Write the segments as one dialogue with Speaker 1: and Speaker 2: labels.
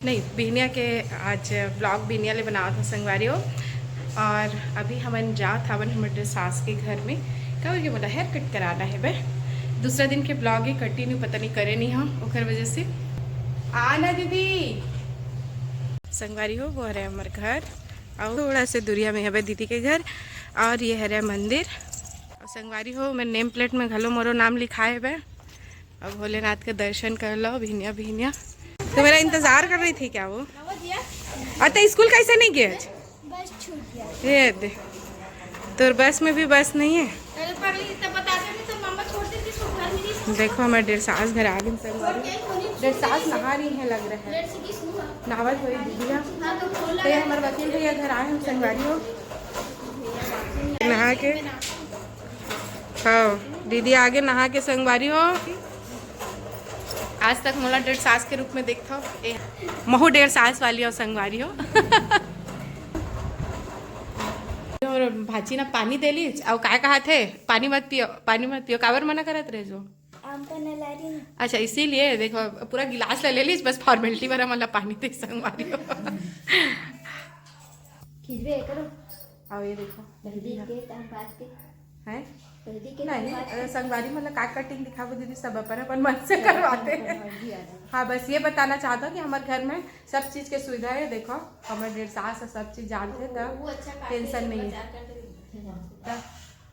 Speaker 1: नहीं बिहनिया के आज ब्लॉग बिहनिया ले बनावा था संगवारी हो। और अभी हमन जात हवन हमारे सास के घर में कब के बोला हेयर कट कराना है बे। दूसरा दिन के ब्लॉग ही कंटिन्यू पता नहीं करे नहीं हम ओकर वजह से आना दीदी संगवारी हो वो है हमारे घर और थोड़ा से दूरिया में है दीदी के घर और ये है मंदिर और संगवारी हो मैं नेम प्लेट में घलो मोरो नाम लिखाए बे। अब भोलेनाथ के दर्शन कर लो बिहनिया बिहनिया। तो मेरा इंतजार कर रही थी क्या वो? अच्छा स्कूल कैसे नहीं गए?
Speaker 2: बस छूट गया।
Speaker 1: ये दे तो बस में भी बस नहीं है। देखो हमारे डेढ़ सास घर आ गई डेढ़ सास नहा रही है लग रहा है नहावत हुई दीदिया। तो हमारे वकील भैया घर आए हम संगवारी हो नहा के हाँ दीदी आगे नहा के संगवारी हो। आज तक मोला डेढ़ सास के रूप में देखता हो महू डेढ़ सास वाली और संगवारी हो। और भाजी ना पानी दे ली और काय कहा थे पानी मत पियो कावर मना करत रहे जो अच्छा इसीलिए देखो पूरा गिलास ले ली बस फॉर्मेलिटी वाला मतलब पानी दे संगवारी हो। आओ ये देखो है नहीं संगवारी मतलब काट कटिंग दिखाओ दीदी सब अपन मन से करवाते हैं। हाँ बस ये बताना चाहता हूँ कि हमारे घर में सब चीज के सुविधा है। देखो हमारे डेढ़ सास सब चीज जानते तो टेंशन नहीं है।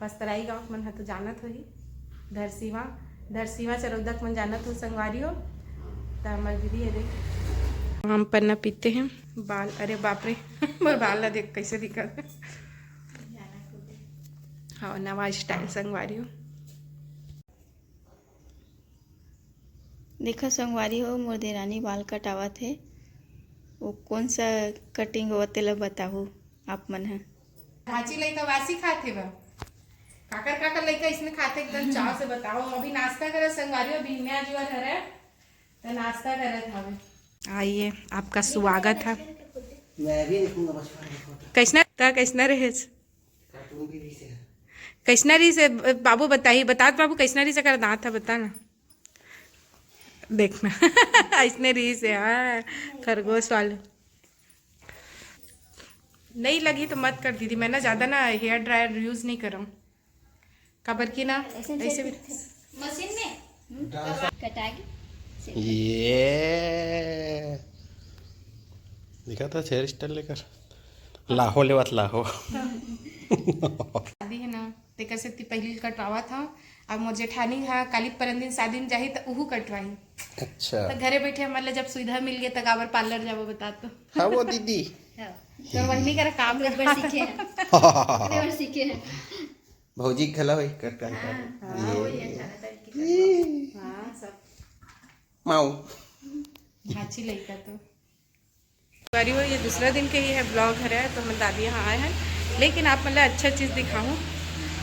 Speaker 1: बस तराई गाँव मन है तो जानत हो ही धरसीवा चरौदक मन जानत हो संगवारी हो। तो हमारे दीदी है देख हम पन्ना पीते हैं बाल अरे बाप रे मोर बाल ला देख कैसे दिखत हाँ नवा स्टाइल संगवारी हो।
Speaker 2: देखो संगवारी हो मोर देरानी बाल कटावा थे वो कौन सा कटिंग हो तेला बताओ आप मन है।
Speaker 1: भाजी लइका वासी खाते बा काकर लइका इसमें खाते एकदम चाव से बताओ। अभी नाश्ता करे संगवारी हो बिहनिया जुआ घर है तो नाश्ता करत हवे। आइए आपका स्वागत है।
Speaker 3: मैं भी देखूंगा बस
Speaker 1: कैसना रहे कैसनरी से बाबू बताइए बाबू कैसनरी से कर दांत था बता ना देखना ऐसने री से हाँ खरगोश वाले नहीं लगी तो मत कर दीदी। मैं ना ज़्यादा ना हेयर ड्रायर यूज़ नहीं कर रहा हूँ काबर की ना ऐसे भी
Speaker 2: मशीन में कटाएगी
Speaker 3: ये दिखा था हेयर स्टाइल लेकर लाहो लेवत लाहो
Speaker 1: शादी है ना तेकर से पहले कटवावा था। अब मोर जेठानी हा काली परंदिन शादी में जाही तो उहू कटवाई।
Speaker 3: अच्छा
Speaker 1: तो घरे बैठे हमारे जब सुविधा मिल गई तब आबर पार्लर जाबो बता तो
Speaker 3: हाँ वो दीदी
Speaker 1: तो वही कर काम
Speaker 2: सीखे
Speaker 3: भौजी खला हुई कर माऊ
Speaker 1: अच्छी लड़का तो बारी हो। ये दूसरा दिन के ही है ब्लॉग है तो हम दादी यहाँ आए हैं लेकिन आप मतलब अच्छा चीज़ दिखाऊँ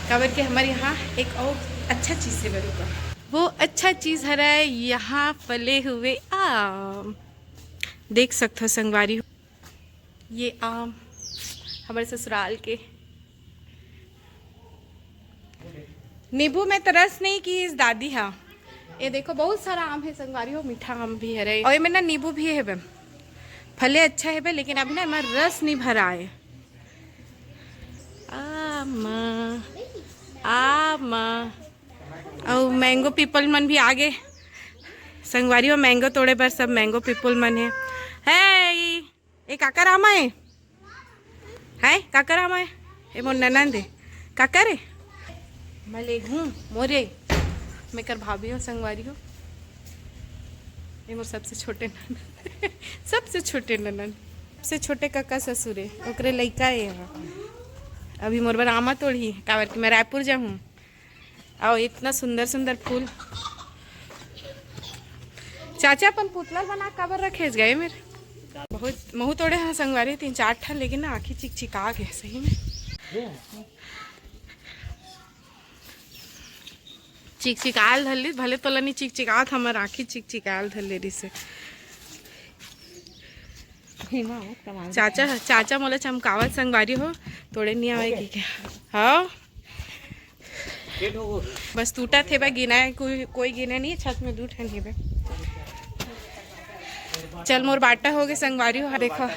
Speaker 1: कवर के हमारे यहाँ एक और अच्छा चीज़ से बरूँगा। वो अच्छा चीज़ है यहाँ फले हुए आम देख सकते हो संगवारी हो। ये आम हमारे ससुराल के नींबू में तरस नहीं की इस दादी हाँ। ये देखो बहुत सारा आम है संगवारी हो मीठा आम भी है और ये ना नींबू भी है बे फले अच्छा है बे लेकिन अभी ना हमारा रस नहीं भरा है। और मैंगो पीपल मन भी आगे संगवारी हो मैंगो तोड़े पर सब मैंगो पीपल मन है ये काकर आमा है काकर आमा है ये मोर ननंद है काकर है मैं ले हूँ मोरे मैं कर भाभी हो संगवारी हो। ये मोर सबसे छोटे ननंद सबसे छोटे ननंद सबसे छोटे काका ससुर है ओकरे लइका है यहाँ। अभी मोर बर आमा तोड़ी काबर कि मैं रायपुर जाऊँ और इतना सुंदर सुंदर फूल चाचा अपन पुतला बना काबर रखे गए मेरे बहुत महू तोड़े हाँ संगवारी 3-4 ठन लेकिन ना आँखी चिकचिका गए सही में चिकचिकाल धरली भले तो नहीं चिकचिकात हमार आँखी चिकचिकाल धरले रही से चाचा मोला चमकावत संगवारी हो तोड़े नहीं आएगी क्या हाँ बस टूटा थे बा गिना है कोई गिना नहीं छत में 2 ठन है चल मोर बाटा हो गए संगवारी हो देखो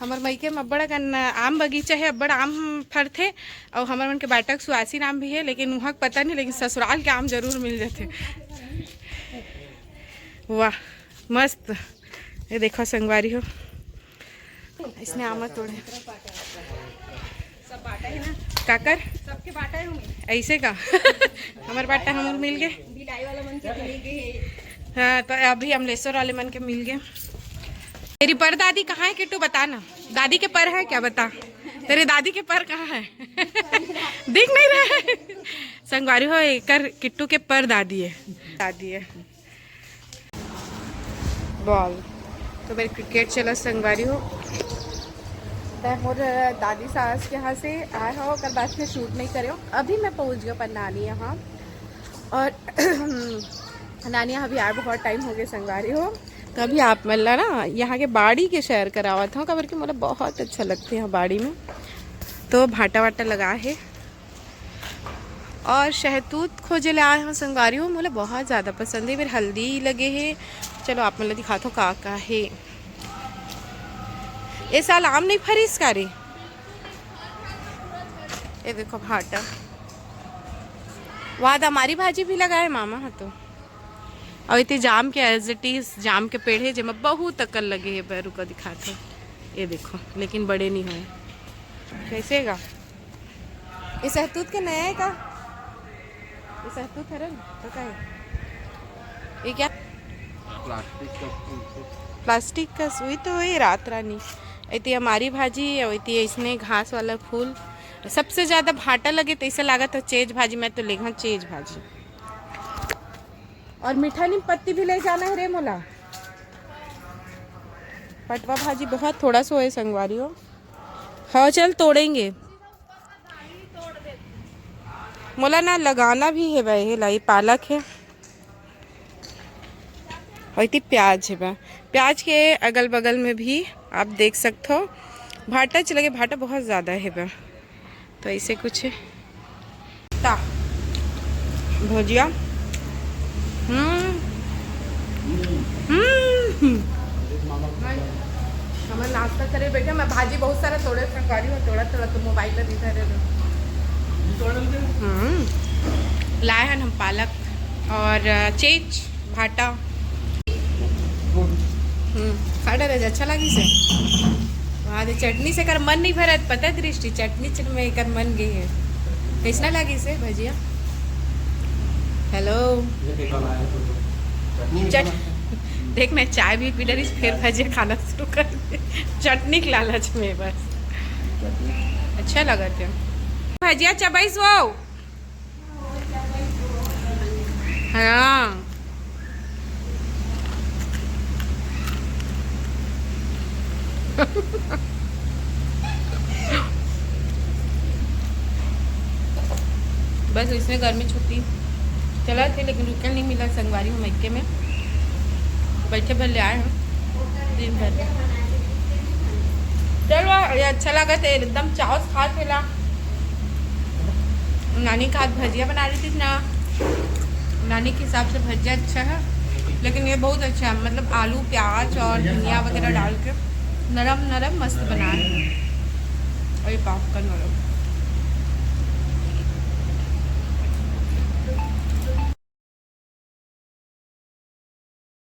Speaker 1: हमार मईके में अब्बड़ अकन आम बगीचा है अब्बड़ आम फरथे और हमार मन के बाटा के सुहासी नाम भी है लेकिन वहाँ के पता नहीं लेकिन ससुराल के आम जरूर मिल जाते। वाह मस्त ये देखो संगवारी हो इसने आम तोड़े
Speaker 2: सब बाटा है ना
Speaker 1: काकर
Speaker 2: सबके बाटा है
Speaker 1: ऐसे का हमार बाटा हम मिल गए
Speaker 2: बिलाई वाला मन के मिल गए।
Speaker 1: हाँ तो अभी अमलेश्वर वाले मन के मिल गए। तेरी परदादी कहाँ है किट्टू बता ना दादी के पर है क्या बता तेरे दादी के पर कहाँ है दिख नहीं रहा है संगवारी हो एक किट्टू के पर दादी है बॉल तो मेरे क्रिकेट चला संगवारी हो मोर दादी सास के यहाँ से आए हो कल बाद में शूट नहीं करे हो अभी मैं पहुँच गया पर नानी यहाँ और नानी यहाँ भी आए बहुत टाइम हो गया संगवारी हो तो अभी आप मतलब ना यहाँ के बाड़ी के शेयर करावा था कबर के मतलब बहुत अच्छा लगते हैं बाड़ी में तो भाटा वाटा लगा है और शहतूत खोजे ले आए हैं संगवारी हो मुझे बहुत ज़्यादा पसंद है फिर हल्दी लगे है चलो आप मतलब दिखा दो का है ये साल आम नहीं फरी इसका रे ये देखो भाटा वहाँ हमारी भाजी भी लगाए मामा हाँ तो और इतने जाम के एज इट इज जाम के पेड़ है जिसमें बहुत अकल लगे है बैरू का दिखाते ये देखो लेकिन बड़े नहीं हुए कैसे का ये सहतूत के नया है का ये सहतूत है तो क्या है ये क्या प्लास्टिक का सुई तो ये रात रानी इतनी हमारी भाजी और इतनी इसने घास वाला फूल सबसे ज़्यादा भाटा लगे तो ऐसा लगा तो चेज भाजी मैं तो लेगा चेज भाजी और मीठा नीम पत्ती भी ले जाना है रे मोला पटवा भाजी बहुत थोड़ा सा है संगवारी हो हाँ चल तोड़ेंगे मोला ना लगाना भी है भाई लाई पालक है और इतनी प्याज है भाई प्याज के अगल बगल में भी आप देख सकते हो भाटा चलेगा भाटा बहुत ज़्यादा है भाई तो ऐसे कुछ है ता भुजिया हमारे नाश्ता करे बैठे मैं भाजी बहुत सारा तोड़े सरकारी में थोड़ा तो मोबाइल पर दिखा रहे लाए हैं हम पालक और चेज भाटा खाड़ा रहे अच्छा लगी से वहाँ चटनी से कर मन नहीं भरत पता दृष्टि चटनी में कर मन गई है कैसा लगी से भजिया हेलो देख मैं चाय भी पी रही फिर भजिया खाना शुरू कर दे चटनी के लालच में बस अच्छा लगा थे भजिया चबाइस वो हाँ बस इसमें गर्मी छुट्टी चला थे लेकिन रुकल नहीं मिला संगवारी में मक्के में बैठे भर ले आए हैं दिन भर चलो ये अच्छा लगा था एकदम चाव खा थे नानी का हाथ भजिया बना रही थी ना नानी के हिसाब से भजिया अच्छा है लेकिन ये बहुत अच्छा है मतलब आलू प्याज और धनिया वगैरह डाल के नरम नरम मस्त बना है और ये पाव का नरम